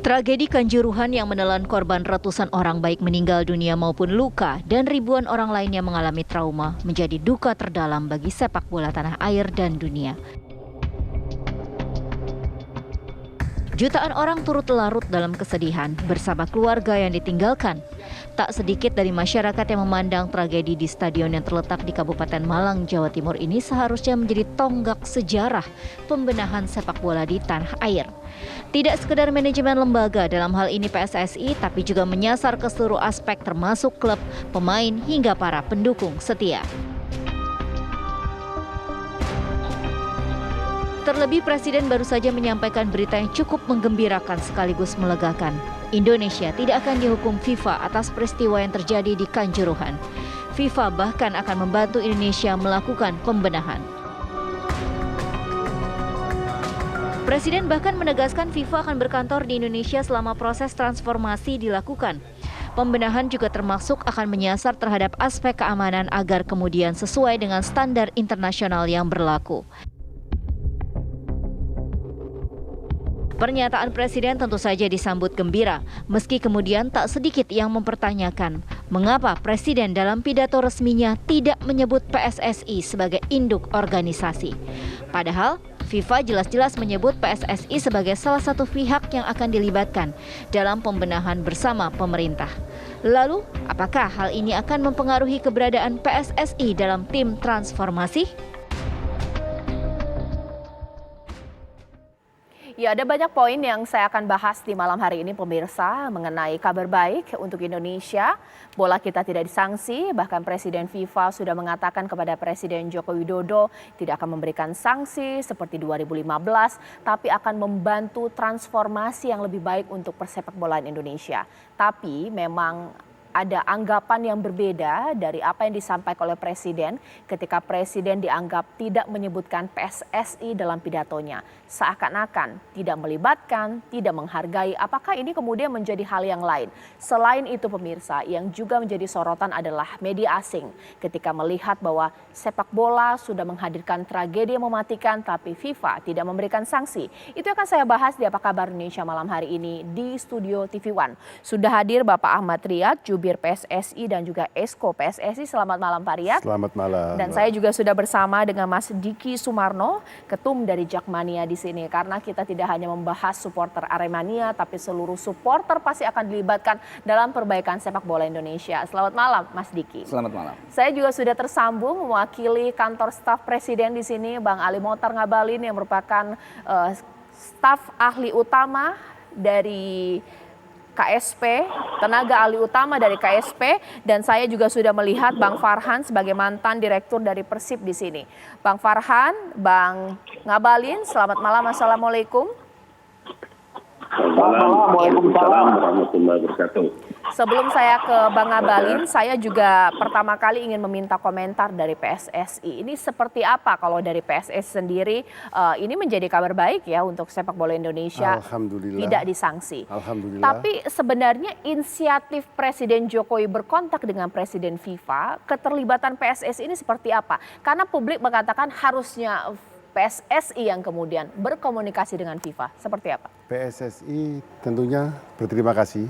Tragedi Kanjuruhan yang menelan korban ratusan orang baik meninggal dunia maupun luka dan ribuan orang lainnya mengalami trauma menjadi duka terdalam bagi sepak bola tanah air dan dunia. Jutaan orang turut larut dalam kesedihan bersama keluarga yang ditinggalkan. Tak sedikit dari masyarakat yang memandang tragedi di stadion yang terletak di Kabupaten Malang, Jawa Timur ini seharusnya menjadi tonggak sejarah pembenahan sepak bola di tanah air. Tidak sekedar manajemen lembaga, dalam hal ini PSSI, tapi juga menyasar ke seluruh aspek termasuk klub, pemain, hingga para pendukung setia. Terlebih Presiden baru saja menyampaikan berita yang cukup menggembirakan sekaligus melegakan. Indonesia tidak akan dihukum FIFA atas peristiwa yang terjadi di Kanjuruhan. FIFA bahkan akan membantu Indonesia melakukan pembenahan. Presiden bahkan menegaskan FIFA akan berkantor di Indonesia selama proses transformasi dilakukan. Pembenahan juga termasuk akan menyasar terhadap aspek keamanan agar kemudian sesuai dengan standar internasional yang berlaku. Pernyataan Presiden tentu saja disambut gembira, meski kemudian tak sedikit yang mempertanyakan mengapa Presiden dalam pidato resminya tidak menyebut PSSI sebagai induk organisasi. Padahal FIFA jelas-jelas menyebut PSSI sebagai salah satu pihak yang akan dilibatkan dalam pembenahan bersama pemerintah. Lalu, apakah hal ini akan mempengaruhi keberadaan PSSI dalam tim transformasi? Ya, ada banyak poin yang saya akan bahas di malam hari ini pemirsa mengenai kabar baik untuk Indonesia. Bola kita tidak disanksi, bahkan Presiden FIFA sudah mengatakan kepada Presiden Joko Widodo tidak akan memberikan sanksi seperti 2015, tapi akan membantu transformasi yang lebih baik untuk persepak bolaan Indonesia. Tapi memang ada anggapan yang berbeda dari apa yang disampaikan oleh Presiden ketika Presiden dianggap tidak menyebutkan PSSI dalam pidatonya. Seakan-akan tidak melibatkan, tidak menghargai. Apakah ini kemudian menjadi hal yang lain? Selain itu pemirsa, yang juga menjadi sorotan adalah media asing ketika melihat bahwa sepak bola sudah menghadirkan tragedi yang mematikan tapi FIFA tidak memberikan sanksi. Itu akan saya bahas di Apa Kabar Indonesia malam hari ini di Studio TV One. Sudah hadir Bapak Ahmad Riyad, Jubir PSSI dan juga Esko PSSI. Selamat malam Pak Riyad. Selamat malam. Dan saya juga sudah bersama dengan Mas Diki Sumarno, Ketum dari Jakmania di sini. Karena kita tidak hanya membahas supporter Aremania, tapi seluruh supporter pasti akan dilibatkan dalam perbaikan sepak bola Indonesia. Selamat malam Mas Diki. Selamat malam. Saya juga sudah tersambung mewakili kantor staf Presiden di sini, Bang Ali Mohtar Ngabalin yang merupakan staf ahli utama dari KSP, tenaga ahli utama dari KSP, dan saya juga sudah melihat Bang Farhan sebagai mantan direktur dari Persib di sini. Bang Farhan, Bang Ngabalin, selamat malam, assalamualaikum. Waalaikumsalam warahmatullahi wabarakatuh. Sebelum saya ke Bang Ngabalin, saya juga pertama kali ingin meminta komentar dari PSSI. Ini seperti apa kalau dari PSSI sendiri, ini menjadi kabar baik ya untuk sepak bola Indonesia tidak disanksi. Alhamdulillah. Tapi sebenarnya inisiatif Presiden Jokowi berkontak dengan Presiden FIFA, keterlibatan PSSI ini seperti apa? Karena publik mengatakan harusnya PSSI yang kemudian berkomunikasi dengan FIFA. Seperti apa? PSSI tentunya berterima kasih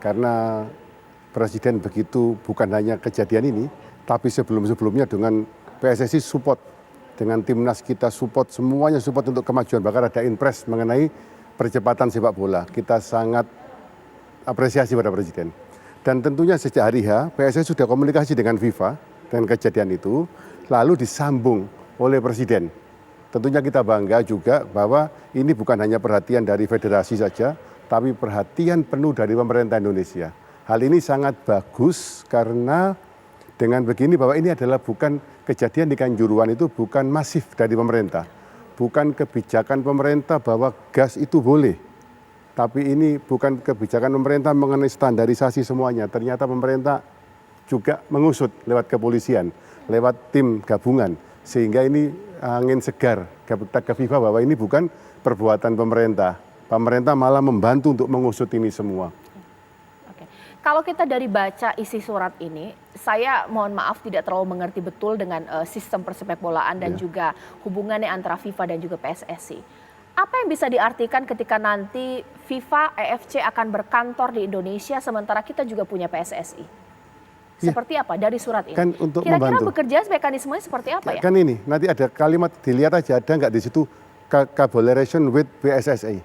karena Presiden begitu bukan hanya kejadian ini, tapi sebelum-sebelumnya dengan PSSI support, dengan timnas kita support, semuanya support untuk kemajuan. Bahkan ada impres mengenai percepatan sepak bola. Kita sangat apresiasi pada Presiden. Dan tentunya sejak hari H, PSSI sudah komunikasi dengan FIFA dengan kejadian itu, lalu disambung oleh Presiden. Tentunya kita bangga juga bahwa ini bukan hanya perhatian dari federasi saja, tapi perhatian penuh dari pemerintah Indonesia. Hal ini sangat bagus karena dengan begini bahwa ini adalah bukan kejadian di Kanjuruhan, itu bukan masif dari pemerintah. Bukan kebijakan pemerintah bahwa gas itu boleh. Tapi ini bukan kebijakan pemerintah mengenai standarisasi semuanya. Ternyata pemerintah juga mengusut lewat kepolisian, lewat tim gabungan. Sehingga ini angin segar ke FIFA bahwa ini bukan perbuatan pemerintah. Pemerintah malah membantu untuk mengusut ini semua. Oke. Kalau kita dari baca isi surat ini, saya mohon maaf tidak terlalu mengerti betul dengan sistem persepak bolaan dan juga hubungannya antara FIFA dan juga PSSI. Apa yang bisa diartikan ketika nanti FIFA, EFC akan berkantor di Indonesia sementara kita juga punya PSSI? Seperti apa dari surat ini? Kan untuk Kira-kira membantu. bekerja mekanismenya seperti apa ya? Kan ini, nanti ada kalimat, dilihat aja ada nggak di situ collaboration with PSSI.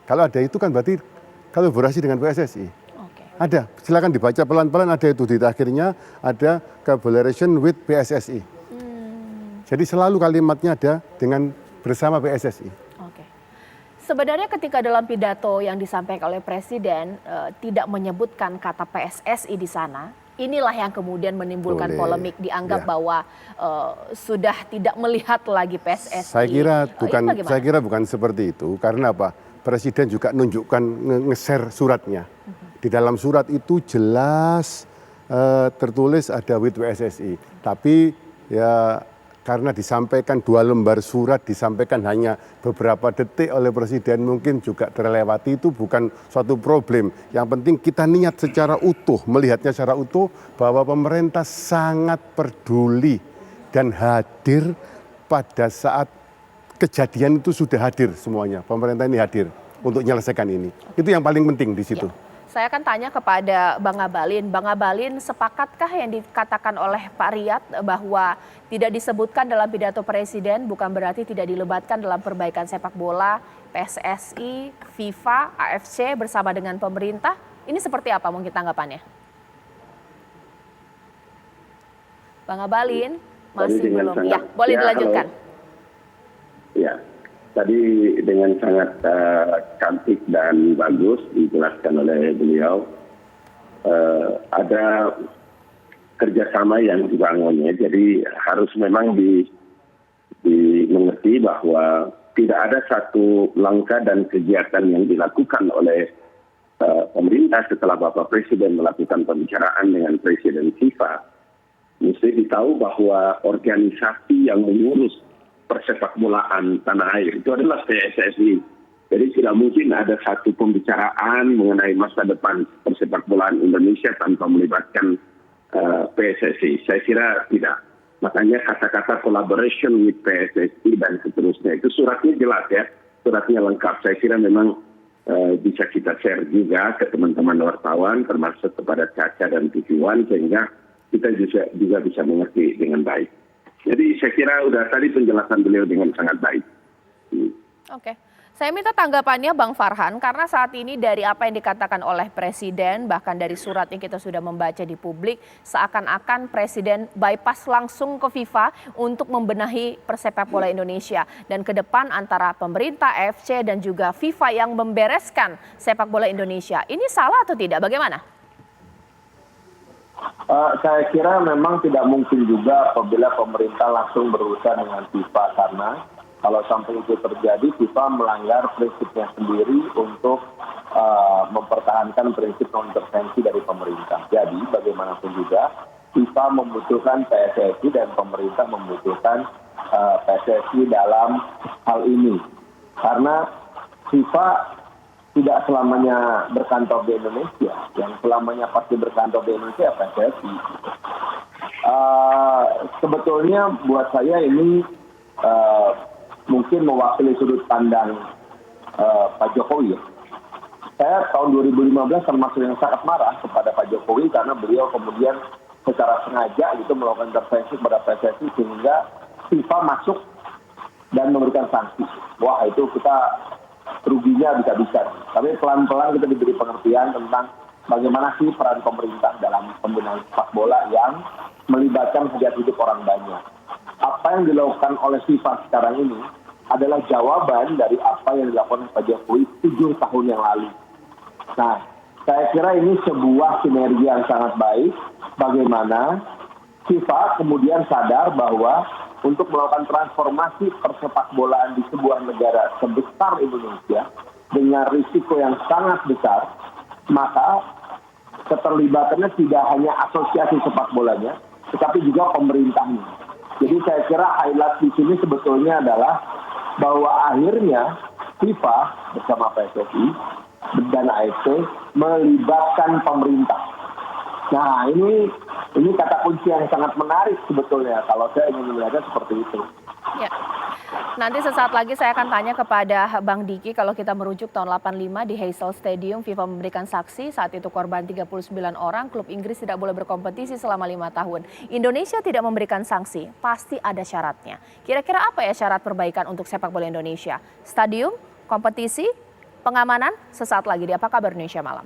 Kalau ada itu kan berarti kolaborasi dengan PSSI. Oke. Ada, silakan dibaca pelan-pelan, ada itu di akhirnya ada collaboration with PSSI. Jadi selalu kalimatnya ada dengan bersama PSSI. Oke. Sebenarnya ketika dalam pidato yang disampaikan oleh Presiden tidak menyebutkan kata PSSI di sana, inilah yang kemudian menimbulkan polemik, dianggap bahwa sudah tidak melihat lagi PSSI. Saya kira bukan seperti itu, karena apa? Presiden juga nunjukkan nge-share suratnya. Di dalam surat itu jelas tertulis ada with PSSI, tapi ya karena disampaikan 2 lembar surat, disampaikan hanya beberapa detik oleh Presiden, mungkin juga terlewati, itu bukan suatu problem. Yang penting kita niat secara utuh, melihatnya secara utuh, bahwa pemerintah sangat peduli dan hadir pada saat kejadian itu sudah hadir semuanya. Pemerintah ini hadir untuk menyelesaikan ini. Itu yang paling penting di situ. Ya. Saya akan tanya kepada Bang Abalin. Bang Abalin, sepakatkah yang dikatakan oleh Pak Riyad bahwa tidak disebutkan dalam pidato Presiden bukan berarti tidak dilebatkan dalam perbaikan sepak bola, PSSI, FIFA, AFC bersama dengan pemerintah? Ini seperti apa mungkin tanggapannya? Bang Abalin, masih belum. Ya, boleh dilanjutkan. Ya. Tadi dengan sangat cantik dan bagus dijelaskan oleh beliau, ada kerjasama yang dibangunnya. Jadi harus memang dimengerti bahwa tidak ada satu langkah dan kegiatan yang dilakukan oleh pemerintah setelah Bapak Presiden melakukan pembicaraan dengan Presiden FIFA. Mesti ditahu bahwa organisasi yang mengurus persepak bolaan tanah air itu adalah PSSI. Jadi tidak mungkin ada satu pembicaraan mengenai masa depan persepak bolaan Indonesia tanpa melibatkan PSSI. Saya kira tidak. Makanya kata-kata collaboration with PSSI dan seterusnya itu suratnya jelas ya, suratnya lengkap. Saya kira memang bisa kita share juga ke teman-teman wartawan, termasuk kepada Caca dan TV One, sehingga kita juga bisa mengerti dengan baik. Jadi saya kira udah tadi penjelasan beliau dengan sangat baik. Oke. Saya minta tanggapannya Bang Farhan, karena saat ini dari apa yang dikatakan oleh Presiden, bahkan dari surat yang kita sudah membaca di publik, seakan-akan Presiden bypass langsung ke FIFA untuk membenahi persepak bola Indonesia. Dan ke depan antara pemerintah, AFC dan juga FIFA yang membereskan sepak bola Indonesia. Ini salah atau tidak? Bagaimana? Saya kira memang tidak mungkin juga apabila pemerintah langsung berurusan dengan FIFA, karena kalau sampai itu terjadi, FIFA melanggar prinsipnya sendiri untuk mempertahankan prinsip non-intervensi dari pemerintah. Jadi bagaimanapun juga FIFA membutuhkan PSSI dan pemerintah membutuhkan PSSI dalam hal ini. Karena FIFA tidak selamanya berkantor di Indonesia, yang selamanya pasti berkantor di Indonesia PSSI. Sebetulnya buat saya ini mungkin mewakili sudut pandang Pak Jokowi. Saya tahun 2015 termasuk yang sangat marah kepada Pak Jokowi karena beliau kemudian secara sengaja gitu melakukan intervensi pada PSSI sehingga FIFA masuk dan memberikan sanksi. Wah, itu kita ruginya bisa-bisa. Tapi pelan-pelan kita diberi pengertian tentang bagaimana sih peran pemerintah dalam pembinaan sepak bola yang melibatkan hajat hidup orang banyak. Apa yang dilakukan oleh FIFA sekarang ini adalah jawaban dari apa yang dilakukan Pak Jokowi 7 tahun yang lalu. Nah, saya kira ini sebuah sinergi yang sangat baik bagaimana FIFA kemudian sadar bahwa untuk melakukan transformasi persepak bolaan di sebuah negara sebesar Indonesia dengan risiko yang sangat besar, maka keterlibatannya tidak hanya asosiasi sepak bolanya, tetapi juga pemerintahnya. Jadi saya kira highlight di sini sebetulnya adalah bahwa akhirnya FIFA bersama PSSI dan AFC melibatkan pemerintah. Nah, ini kata kunci yang sangat menarik sebetulnya kalau saya ingin melihatnya seperti itu. Ya. Nanti sesaat lagi saya akan tanya kepada Bang Diki, kalau kita merujuk tahun 85 di Heysel Stadium, FIFA memberikan saksi saat itu korban 39 orang, klub Inggris tidak boleh berkompetisi selama 5 tahun. Indonesia tidak memberikan sanksi, pasti ada syaratnya. Kira-kira apa ya syarat perbaikan untuk sepak bola Indonesia? Stadium, kompetisi, pengamanan, sesaat lagi di Apa Kabar Indonesia Malam.